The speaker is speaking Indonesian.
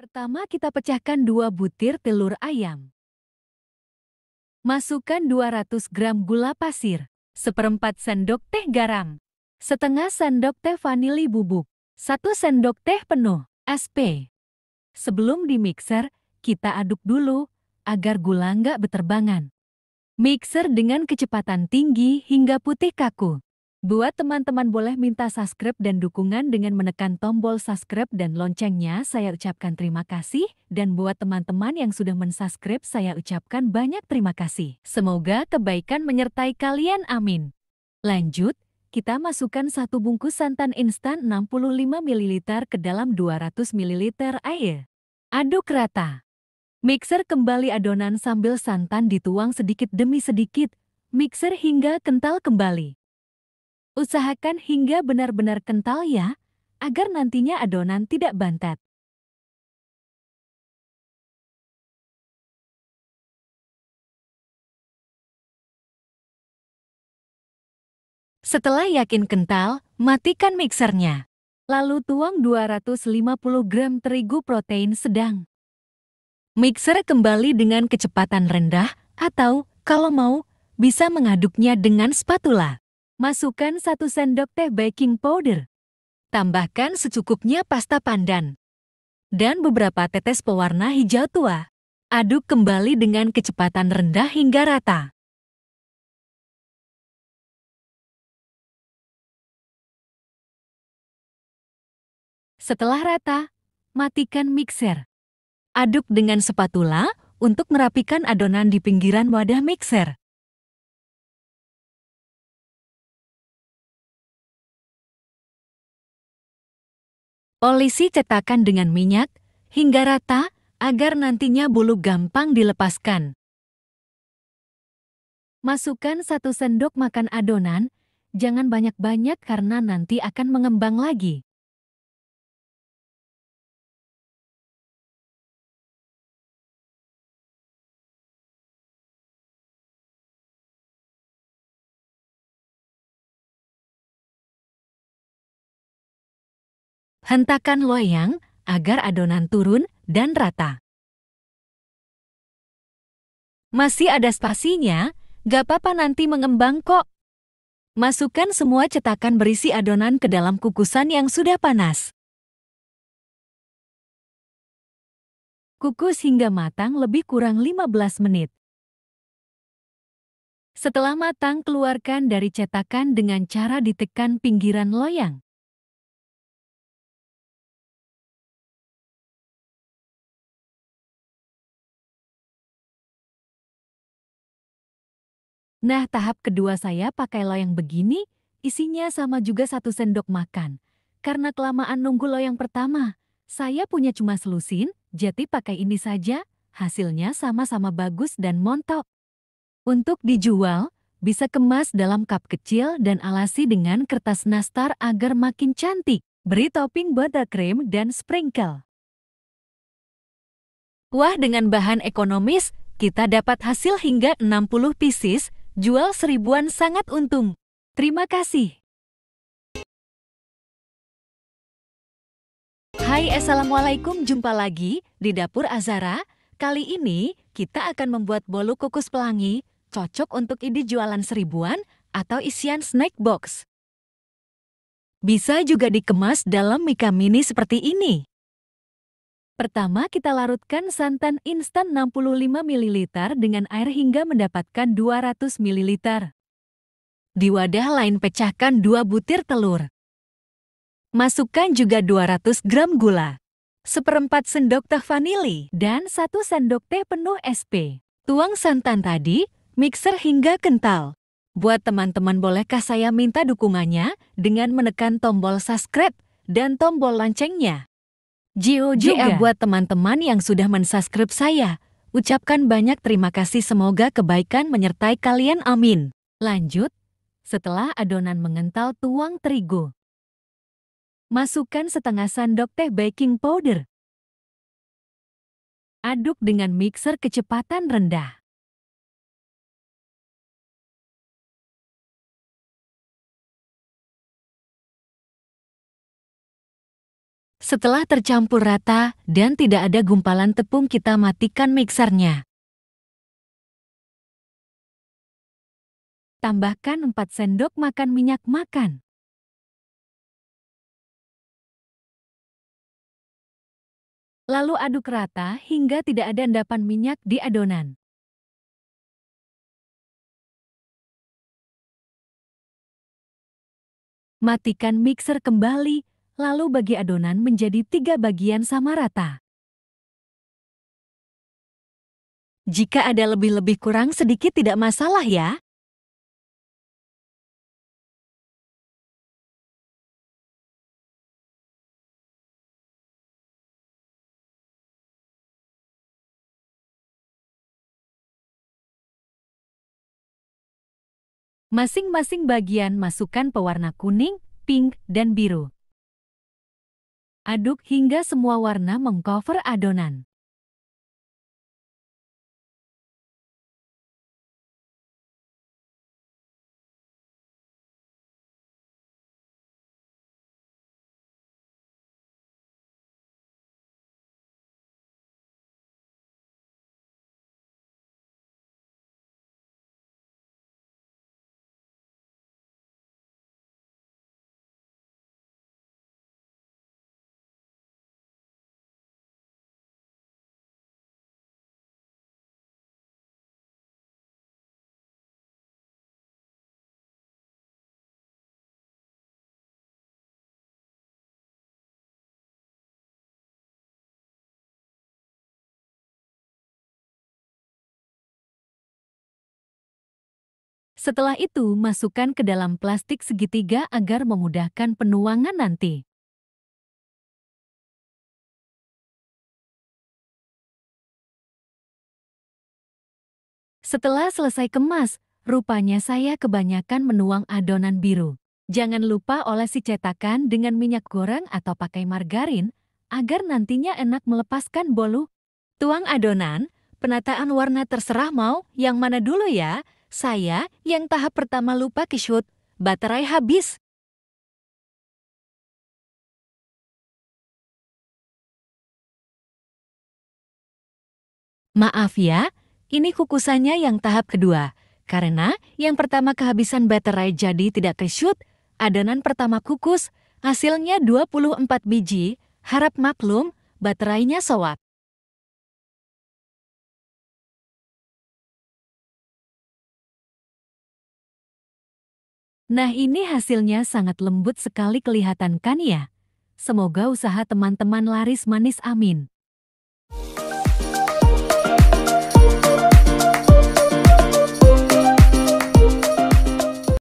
Pertama kita pecahkan 2 butir telur ayam. Masukkan 200 gram gula pasir, seperempat sendok teh garam, setengah sendok teh vanili bubuk, 1 sendok teh penuh SP. Sebelum dimixer, kita aduk dulu agar gula nggak beterbangan. Mixer dengan kecepatan tinggi hingga putih kaku. Buat teman-teman boleh minta subscribe dan dukungan dengan menekan tombol subscribe dan loncengnya. Saya ucapkan terima kasih. Dan buat teman-teman yang sudah mensubscribe, saya ucapkan banyak terima kasih. Semoga kebaikan menyertai kalian, amin. Lanjut, kita masukkan 1 bungkus santan instan 65 ml ke dalam 200 ml air. Aduk rata. Mixer kembali adonan sambil santan dituang sedikit demi sedikit. Mixer hingga kental kembali. Usahakan hingga benar-benar kental ya, agar nantinya adonan tidak bantat. Setelah yakin kental, matikan mixernya. Lalu tuang 250 gram terigu protein sedang. Mixer kembali dengan kecepatan rendah atau, kalau mau, bisa mengaduknya dengan spatula. Masukkan 1 sendok teh baking powder. Tambahkan secukupnya pasta pandan. Dan beberapa tetes pewarna hijau tua. Aduk kembali dengan kecepatan rendah hingga rata. Setelah rata, matikan mixer. Aduk dengan spatula untuk merapikan adonan di pinggiran wadah mixer. Olesi cetakan dengan minyak hingga rata agar nantinya bulu gampang dilepaskan. Masukkan 1 sendok makan adonan, jangan banyak-banyak karena nanti akan mengembang lagi. Hentakan loyang agar adonan turun dan rata. Masih ada spasinya, gak apa-apa nanti mengembang kok. Masukkan semua cetakan berisi adonan ke dalam kukusan yang sudah panas. Kukus hingga matang lebih kurang 15 menit. Setelah matang, keluarkan dari cetakan dengan cara ditekan pinggiran loyang. Nah, tahap kedua saya pakai loyang begini, isinya sama juga 1 sendok makan. Karena kelamaan nunggu loyang pertama, saya punya cuma selusin, jadi pakai ini saja, hasilnya sama-sama bagus dan montok. Untuk dijual, bisa kemas dalam cup kecil dan alasi dengan kertas nastar agar makin cantik. Beri topping buttercream dan sprinkle. Wah, dengan bahan ekonomis, kita dapat hasil hingga 60 pieces, jual seribuan sangat untung. Terima kasih. Hai, Assalamualaikum, jumpa lagi di Dapur Azara. Kali ini kita akan membuat bolu kukus pelangi, cocok untuk ide jualan seribuan atau isian snack box. Bisa juga dikemas dalam mika mini seperti ini. Pertama, kita larutkan santan instan 65 ml dengan air hingga mendapatkan 200 ml. Di wadah lain pecahkan 2 butir telur. Masukkan juga 200 gram gula, seperempat sendok teh vanili, dan 1 sendok teh penuh SP. Tuang santan tadi, mixer hingga kental. Buat teman-teman, bolehkah saya minta dukungannya dengan menekan tombol subscribe dan tombol loncengnya? Juga buat teman-teman yang sudah mensubscribe saya. Ucapkan banyak terima kasih, semoga kebaikan menyertai kalian, amin. Lanjut, setelah adonan mengental, tuang terigu. Masukkan setengah sendok teh baking powder. Aduk dengan mixer kecepatan rendah. Setelah tercampur rata dan tidak ada gumpalan tepung, kita matikan mixernya. Tambahkan 4 sendok makan minyak makan. Lalu aduk rata hingga tidak ada endapan minyak di adonan. Matikan mixer kembali, lalu bagi adonan menjadi 3 bagian sama rata. Jika ada lebih-lebih kurang sedikit tidak masalah ya. Masing-masing bagian masukkan pewarna kuning, pink, dan biru. Aduk hingga semua warna mengcover adonan. Setelah itu, masukkan ke dalam plastik segitiga agar memudahkan penuangan nanti. Setelah selesai kemas, rupanya saya kebanyakan menuang adonan biru. Jangan lupa olesi cetakan dengan minyak goreng atau pakai margarin agar nantinya enak melepaskan bolu. Tuang adonan, penataan warna terserah mau yang mana dulu ya. Saya yang tahap pertama lupa ke-shoot, baterai habis. Maaf ya, ini kukusannya yang tahap kedua. Karena yang pertama kehabisan baterai jadi tidak ke-shoot, adonan pertama kukus, hasilnya 24 biji, harap maklum, baterainya soak. Nah ini hasilnya sangat lembut sekali kelihatan kan ya? Semoga usaha teman-teman laris manis, amin.